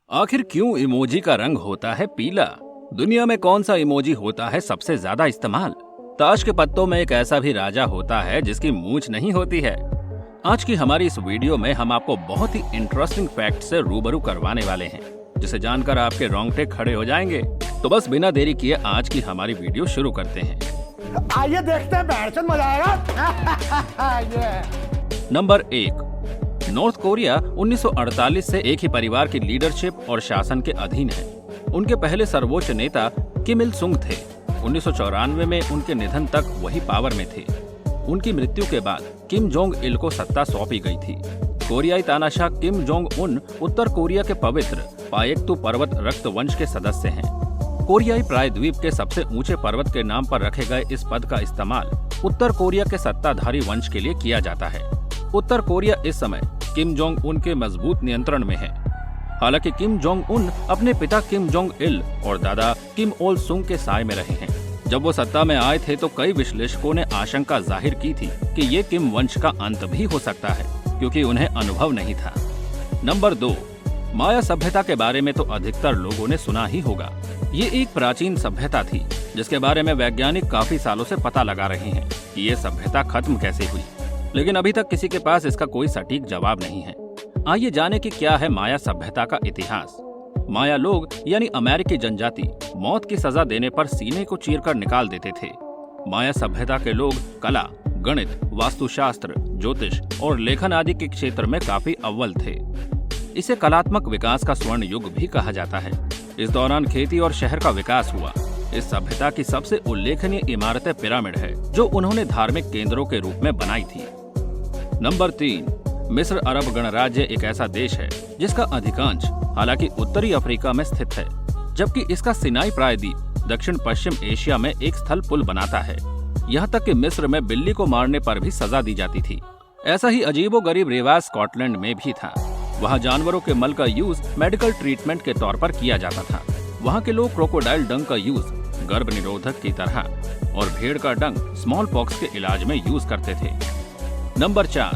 आखिर क्यों इमोजी का रंग होता है पीला? दुनिया में कौन सा इमोजी होता है सबसे ज्यादा इस्तेमाल? ताश के पत्तों में एक ऐसा भी राजा होता है जिसकी मूंछ नहीं होती है। आज की हमारी इस वीडियो में हम आपको बहुत ही इंटरेस्टिंग फैक्ट से रूबरू करवाने वाले हैं, जिसे जानकर आपके रोंगटे खड़े हो जाएंगे। तो बस बिना देरी किए आज की हमारी वीडियो शुरू करते हैं। आइए देखते हैं, बैठ मजा आएगा। नंबर 1, नॉर्थ कोरिया 1948 से एक ही परिवार की लीडरशिप और शासन के अधीन है। उनके पहले सर्वोच्च नेता किम इल सुंग थे। 1994 में उनके निधन तक वही पावर में थे। उनकी मृत्यु के बाद किम जोंग इल को सत्ता सौंपी गई थी। कोरियाई तानाशाह किम जोंग उन उत्तर कोरिया के पवित्र पाएक्तु पर्वत रक्त वंश के सदस्य हैं। कोरियाई प्रायद्वीप के सबसे ऊंचे पर्वत के नाम पर रखे गए इस पद का इस्तेमाल उत्तर कोरिया के सत्ताधारी वंश के लिए किया जाता है। उत्तर कोरिया इस समय किम जोंग उन के मजबूत नियंत्रण में है। हालांकि किम जोंग उन अपने पिता किम जोंग इल और दादा किम ओल सुंग के साए में रहे हैं। जब वो सत्ता में आए थे तो कई विश्लेषकों ने आशंका जाहिर की थी कि ये किम वंश का अंत भी हो सकता है, क्योंकि उन्हें अनुभव नहीं था। नंबर 2, माया सभ्यता के बारे में तो अधिकतर लोगों ने सुना ही होगा। ये एक प्राचीन सभ्यता थी जिसके बारे में वैज्ञानिक काफी सालों से पता लगा रहे हैं कि ये सभ्यता खत्म कैसे हुई, लेकिन अभी तक किसी के पास इसका कोई सटीक जवाब नहीं है। आइए जाने कि क्या है माया सभ्यता का इतिहास। माया लोग यानी अमेरिकी जनजाति मौत की सजा देने पर सीने को चीरकर निकाल देते थे। माया सभ्यता के लोग कला, गणित, वास्तुशास्त्र, ज्योतिष और लेखन आदि के क्षेत्र में काफी अव्वल थे। इसे कलात्मक विकास का स्वर्ण युग भी कहा जाता है। इस दौरान खेती और शहर का विकास हुआ। इस सभ्यता की सबसे उल्लेखनीय इमारतें पिरामिड है, जो उन्होंने धार्मिक केंद्रों के रूप में बनाई थी। नंबर 3, मिस्र अरब गणराज्य एक ऐसा देश है जिसका अधिकांश हालांकि उत्तरी अफ्रीका में स्थित है, जबकि इसका सिनाई प्रायद्वीप दक्षिण पश्चिम एशिया में एक स्थल पुल बनाता है। यहाँ तक कि मिस्र में बिल्ली को मारने पर भी सजा दी जाती थी। ऐसा ही अजीबोगरीब रिवाज स्कॉटलैंड में भी था। वहाँ जानवरों के मल का यूज मेडिकल ट्रीटमेंट के तौर पर किया जाता था। वहाँ के लोग क्रोकोडाइल डंग का यूज गर्भ निरोधक की तरह और भेड़ का डंग स्मॉल पॉक्स के इलाज में यूज करते थे। नंबर 4,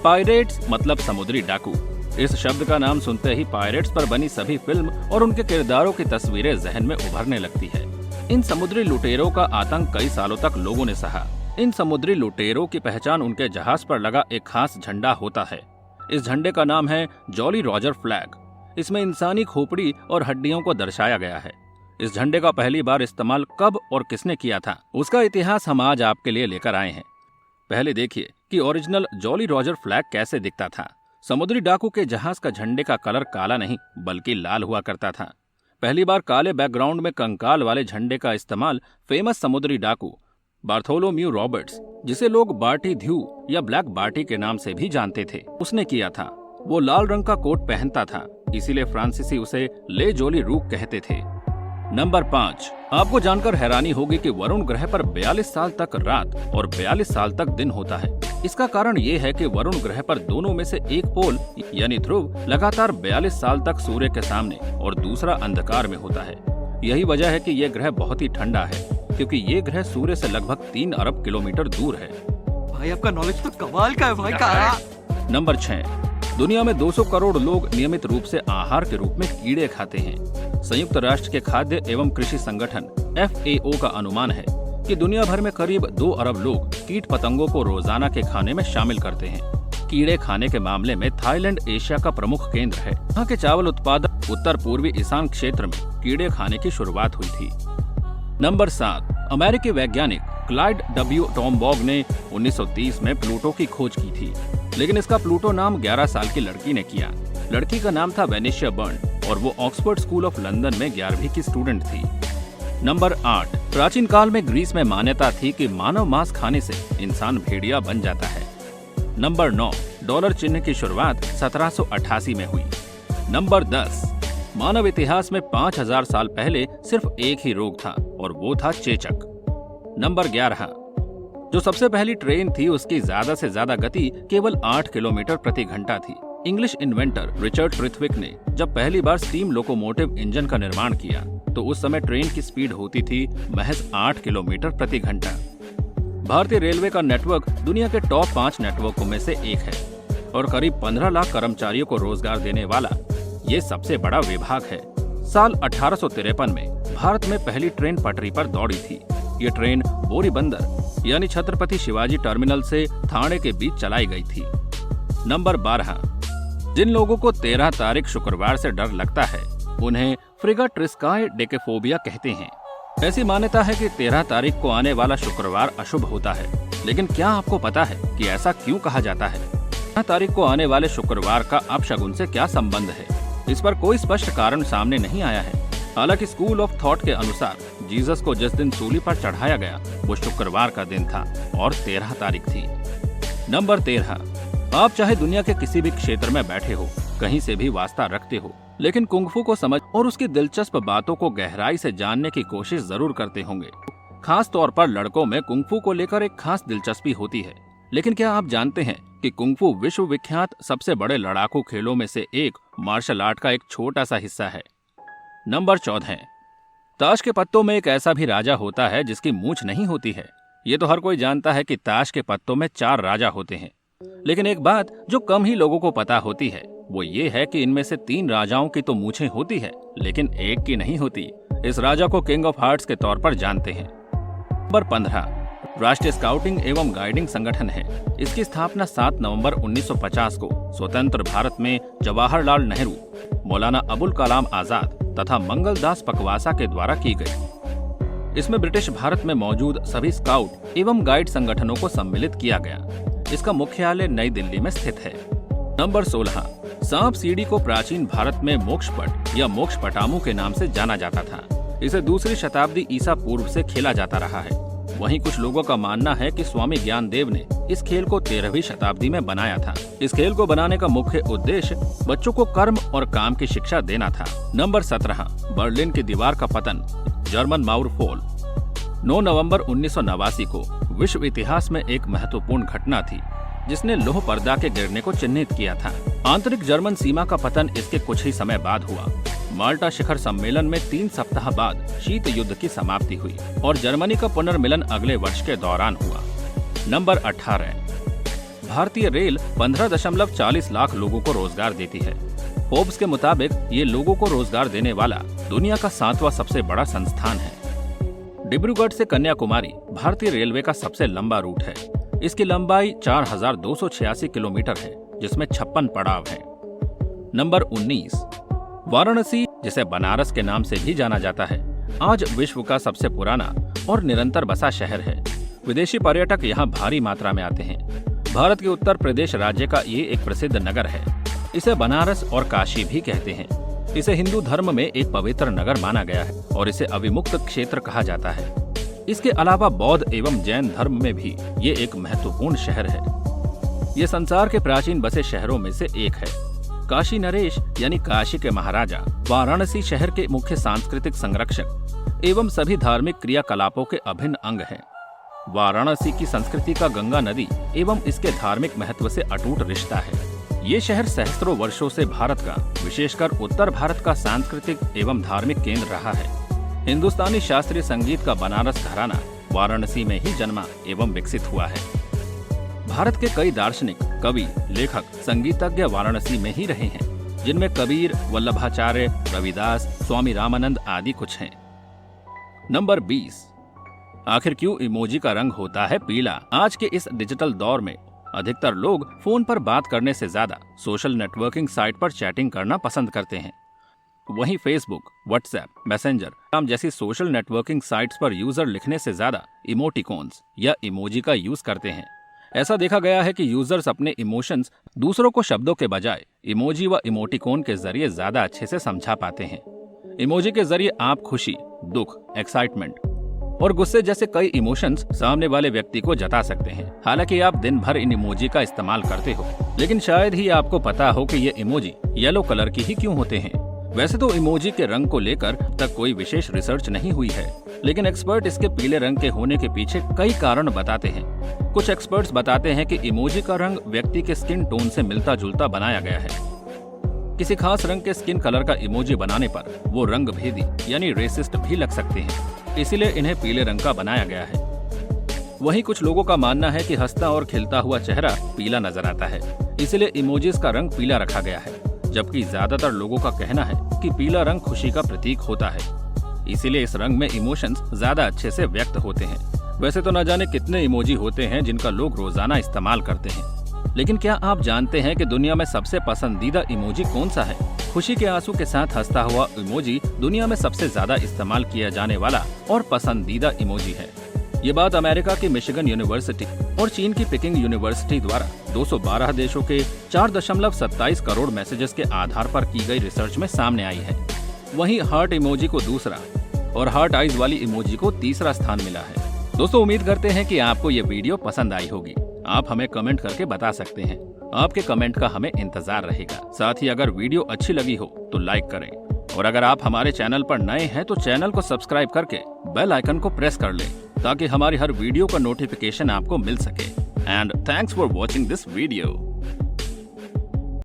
पायरेट्स मतलब समुद्री डाकू। इस शब्द का नाम सुनते ही पायरेट्स पर बनी सभी फिल्म और उनके किरदारों की तस्वीरें जहन में उभरने लगती है। इन समुद्री लुटेरों का आतंक कई सालों तक लोगों ने सहा। इन समुद्री लुटेरों की पहचान उनके जहाज पर लगा एक खास झंडा होता है। इस झंडे का नाम है जॉली रॉजर फ्लैग। इसमें इंसानी खोपड़ी और हड्डियों को दर्शाया गया है। इस झंडे का पहली बार इस्तेमाल कब और किसने किया था, उसका इतिहास हम आज आपके लिए लेकर आए हैं। पहले देखिए कि ओरिजिनल जॉली रॉजर फ्लैग कैसे दिखता था। समुद्री डाकू के जहाज का झंडे का कलर काला नहीं बल्कि लाल हुआ करता था। पहली बार काले बैकग्राउंड में कंकाल वाले झंडे का इस्तेमाल फेमस समुद्री डाकू बार्थोलोम्यू रॉबर्ट्स, जिसे लोग बार्टी ध्यू या ब्लैक बार्टी के नाम से भी जानते थे, उसने किया था। वो लाल रंग का कोट पहनता था, इसीलिए फ्रांसीसी उसे ले जोली रूक कहते थे। नंबर 5, आपको जानकर हैरानी होगी कि वरुण ग्रह पर 42 साल तक रात और 42 साल तक दिन होता है। इसका कारण ये है कि वरुण ग्रह पर दोनों में से एक पोल यानी ध्रुव लगातार 42 साल तक सूर्य के सामने और दूसरा अंधकार में होता है। यही वजह है कि यह ग्रह बहुत ही ठंडा है, क्योंकि ये ग्रह सूर्य से लगभग 3 अरब किलोमीटर दूर है। भाई आपका नॉलेज तो कमाल का है भाई का। नंबर 6, दुनिया में 200 करोड़ लोग नियमित रूप से आहार के रूप में कीड़े खाते हैं। संयुक्त राष्ट्र के खाद्य एवं कृषि संगठन FAO का अनुमान है कि दुनिया भर में करीब 2 अरब लोग कीट पतंगों को रोजाना के खाने में शामिल करते हैं। कीड़े खाने के मामले में थाईलैंड एशिया का प्रमुख केंद्र है। यहाँ के चावल उत्पादक उत्तर पूर्वी ईशान क्षेत्र में कीड़े खाने की शुरुआत हुई थी। नंबर 7, अमेरिकी वैज्ञानिक क्लाइड W. टॉमबॉग ने 1930 में प्लूटो की खोज की थी, लेकिन इसका प्लूटो नाम 11 साल की लड़की ने किया। लड़की का नाम था वेनेशिया बर्न और वो ऑक्सफोर्ड स्कूल ऑफ लंदन में 11वीं की स्टूडेंट थी। नंबर 8, प्राचीन काल में ग्रीस में मान्यता थी कि मानव मांस खाने से इंसान भेड़िया बन जाता है। नंबर 9, डॉलर चिन्ह की शुरुआत 1788 में हुई। नंबर 10, मानव इतिहास में 5000 साल पहले सिर्फ एक ही रोग था और वो था चेचक। नंबर 11, जो सबसे पहली ट्रेन थी उसकी ज्यादा से ज्यादा गति केवल 8 किलोमीटर प्रति घंटा थी। इंग्लिश इन्वेंटर रिचर्ड प्रिथविक ने जब पहली बार स्टीम लोकोमोटिव इंजन का निर्माण किया तो उस समय ट्रेन की स्पीड होती थी महज 8 किलोमीटर प्रति घंटा। भारतीय रेलवे का नेटवर्क दुनिया के टॉप 5 नेटवर्कों में से एक है और करीब 15 लाख कर्मचारियों को रोजगार देने वाला ये सबसे बड़ा विभाग है। साल 1853 में भारत में पहली ट्रेन पटरी पर दौड़ी थी। ये ट्रेन बोरीबंदर यानी छत्रपति शिवाजी टर्मिनल से थाने के बीच चलाई गई थी। नंबर 12, जिन लोगों को 13 तारीख शुक्रवार से डर लगता है उन्हें फ्रिगाट्रिस्काई डेकेफोबिया कहते हैं। ऐसी मान्यता है कि 13 तारीख को आने वाला शुक्रवार अशुभ होता है, लेकिन क्या आपको पता है कि ऐसा क्यों कहा जाता है? 13 तारीख को आने वाले शुक्रवार का अपशगुन से क्या संबंध है? इस पर कोई स्पष्ट कारण सामने नहीं आया है। हालांकि स्कूल ऑफ थॉट के अनुसार जीसस को जिस दिन सूली पर चढ़ाया गया वो शुक्रवार का दिन था और 13 तारीख थी। नंबर 13, आप चाहे दुनिया के किसी भी क्षेत्र में बैठे हो, कहीं से भी वास्ता रखते हो, लेकिन कुंग-फू को समझ और उसकी दिलचस्प बातों को गहराई से जानने की कोशिश जरूर करते होंगे। खास तौर पर लड़कों में कुंग-फू को लेकर एक खास दिलचस्पी होती है। लेकिन क्या आप जानते हैं कि कुंग-फू विश्व विख्यात सबसे बड़े लड़ाकू खेलों में से एक मार्शल आर्ट का एक छोटा सा हिस्सा है। नंबर 14, ताश के पत्तों में एक ऐसा भी राजा होता है जिसकी मूंछ नहीं होती है। ये तो हर कोई जानता है कि ताश के पत्तों में 4 राजा होते हैं, लेकिन एक बात जो कम ही लोगों को पता होती है वो ये है कि इनमें से 3 राजाओं की तो मूंछें होती है, लेकिन एक की नहीं होती। इस राजा को किंग ऑफ हार्ट्स के तौर पर जानते हैं। नंबर 15, राष्ट्रीय स्काउटिंग एवं गाइडिंग संगठन है। इसकी स्थापना 7 नवंबर 1950 को स्वतंत्र भारत में जवाहरलाल नेहरू, मौलाना अबुल कलाम आजाद तथा मंगलदास पकवासा के द्वारा की गई। इसमें ब्रिटिश भारत में मौजूद सभी स्काउट एवं गाइड संगठनों को सम्मिलित किया गया। इसका मुख्यालय नई दिल्ली में स्थित है। नंबर 16, सांप सीढ़ी को प्राचीन भारत में मोक्षपट या मोक्षपटामू के नाम से जाना जाता था। इसे 2री शताब्दी ईसा पूर्व से खेला जाता रहा है। वहीं कुछ लोगों का मानना है कि स्वामी ज्ञानदेव ने इस खेल को 13वीं शताब्दी में बनाया था। इस खेल को बनाने का मुख्य उद्देश्य बच्चों को कर्म और काम की शिक्षा देना था। नंबर 17, बर्लिन की दीवार का पतन, जर्मन माउर फॉल। 9 नवंबर 1989 को विश्व इतिहास में एक महत्वपूर्ण घटना थी जिसने लौह पर्दा के गिरने को चिन्हित किया था। आंतरिक जर्मन सीमा का पतन इसके कुछ ही समय बाद हुआ। माल्टा शिखर सम्मेलन में 3 सप्ताह बाद शीत युद्ध की समाप्ति हुई और जर्मनी का पुनर्मिलन अगले वर्ष के दौरान हुआ। नंबर 18, भारतीय रेल 15.40 लाख लोगों को रोजगार देती है। फोर्ब्स के मुताबिक ये लोगों को रोजगार देने वाला दुनिया का 7वां सबसे बड़ा संस्थान है। डिब्रूगढ़ से कन्याकुमारी भारतीय रेलवे का सबसे लंबा रूट है। इसकी लंबाई 4286 किलोमीटर है, जिसमें 56 पड़ाव हैं। नंबर 19, वाराणसी, जिसे बनारस के नाम से भी जाना जाता है, आज विश्व का सबसे पुराना और निरंतर बसा शहर है। विदेशी पर्यटक यहाँ भारी मात्रा में आते हैं। भारत के उत्तर प्रदेश राज्य का ये एक प्रसिद्ध नगर है। इसे बनारस और काशी भी कहते हैं। इसे हिंदू धर्म में एक पवित्र नगर माना गया है और इसे अविमुक्त क्षेत्र कहा जाता है। इसके अलावा बौद्ध एवं जैन धर्म में भी ये एक महत्वपूर्ण शहर है। ये संसार के प्राचीन बसे शहरों में से एक है। काशी नरेश यानी काशी के महाराजा वाराणसी शहर के मुख्य सांस्कृतिक संरक्षक एवं सभी धार्मिक क्रियाकलापों के अभिन्न अंग हैं। वाराणसी की संस्कृति का गंगा नदी एवं इसके धार्मिक महत्व से अटूट रिश्ता है। ये शहर सहस्त्रों वर्षों से भारत का, विशेषकर उत्तर भारत का सांस्कृतिक एवं धार्मिक केंद्र रहा है। हिंदुस्तानी शास्त्रीय संगीत का बनारस घराना वाराणसी में ही जन्मा एवं विकसित हुआ है। भारत के कई दार्शनिक, कवि, लेखक, संगीतज्ञ वाराणसी में ही रहे हैं, जिनमें कबीर, वल्लभाचार्य, रविदास, स्वामी रामानंद आदि कुछ हैं। नंबर 20, आखिर क्यों इमोजी का रंग होता है पीला? आज के इस डिजिटल दौर में अधिकतर लोग फोन पर बात करने से ज्यादा सोशल नेटवर्किंग साइट पर चैटिंग करना पसंद करते हैं। वहीं फेसबुक, व्हाट्सएप, मैसेंजर जैसी सोशल नेटवर्किंग साइट्स पर यूजर लिखने से ज्यादा इमोटिकॉन्स या इमोजी का यूज करते हैं। ऐसा देखा गया है कि यूजर्स अपने इमोशंस दूसरों को शब्दों के बजाय इमोजी व इमोटिकॉन के जरिए ज्यादा अच्छे से समझा पाते हैं। इमोजी के जरिए आप खुशी, दुख, एक्साइटमेंट और गुस्से जैसे कई इमोशंस सामने वाले व्यक्ति को जता सकते हैं। हालांकि आप दिन भर इन इमोजी का इस्तेमाल करते हो, लेकिन शायद ही आपको पता हो कि ये इमोजी येलो कलर की ही क्यों होते हैं। वैसे तो इमोजी के रंग को लेकर तक कोई विशेष रिसर्च नहीं हुई है, लेकिन एक्सपर्ट इसके पीले रंग के होने के पीछे कई कारण बताते हैं। कुछ एक्सपर्ट्स बताते हैं कि इमोजी का रंग व्यक्ति के स्किन टोन से मिलता जुलता बनाया गया है। किसी खास रंग के स्किन कलर का इमोजी बनाने पर वो रंग भेदी यानी रेसिस्ट भी लग सकते हैं, इसीलिए इन्हें पीले रंग का बनाया गया है। वहीं कुछ लोगों का मानना है कि हंसता और खिलता हुआ चेहरा पीला नजर आता है, इसलिए इमोजीज का रंग पीला रखा गया है। जबकि ज्यादातर लोगों का कहना है कि पीला रंग खुशी का प्रतीक होता है। इसीलिए इस रंग में इमोशंस ज्यादा अच्छे से व्यक्त होते हैं। वैसे तो न जाने कितने इमोजी होते हैं जिनका लोग रोजाना इस्तेमाल करते हैं, लेकिन क्या आप जानते हैं कि दुनिया में सबसे पसंदीदा इमोजी कौन सा है? खुशी के आंसू के साथ हंसता हुआ इमोजी दुनिया में सबसे ज्यादा इस्तेमाल किया जाने वाला और पसंदीदा इमोजी है। ये बात अमेरिका की मिशिगन यूनिवर्सिटी और चीन की पेकिंग यूनिवर्सिटी द्वारा 212 देशों के 4.27 करोड़ मैसेजेस के आधार पर की गई रिसर्च में सामने आई है। वहीं हार्ट इमोजी को दूसरा और हार्ट आइज वाली इमोजी को तीसरा स्थान मिला है। दोस्तों, उम्मीद करते हैं कि आपको ये वीडियो पसंद आई होगी। आप हमें कमेंट करके बता सकते हैं। आपके कमेंट का हमें इंतजार रहेगा। साथ ही अगर वीडियो अच्छी लगी हो तो लाइक करें, और अगर आप हमारे चैनल पर नए हैं तो चैनल को सब्सक्राइब करके बेल आइकन को प्रेस कर लें ताकि हमारी हर वीडियो का नोटिफिकेशन आपको मिल सके। And thanks for watching this video.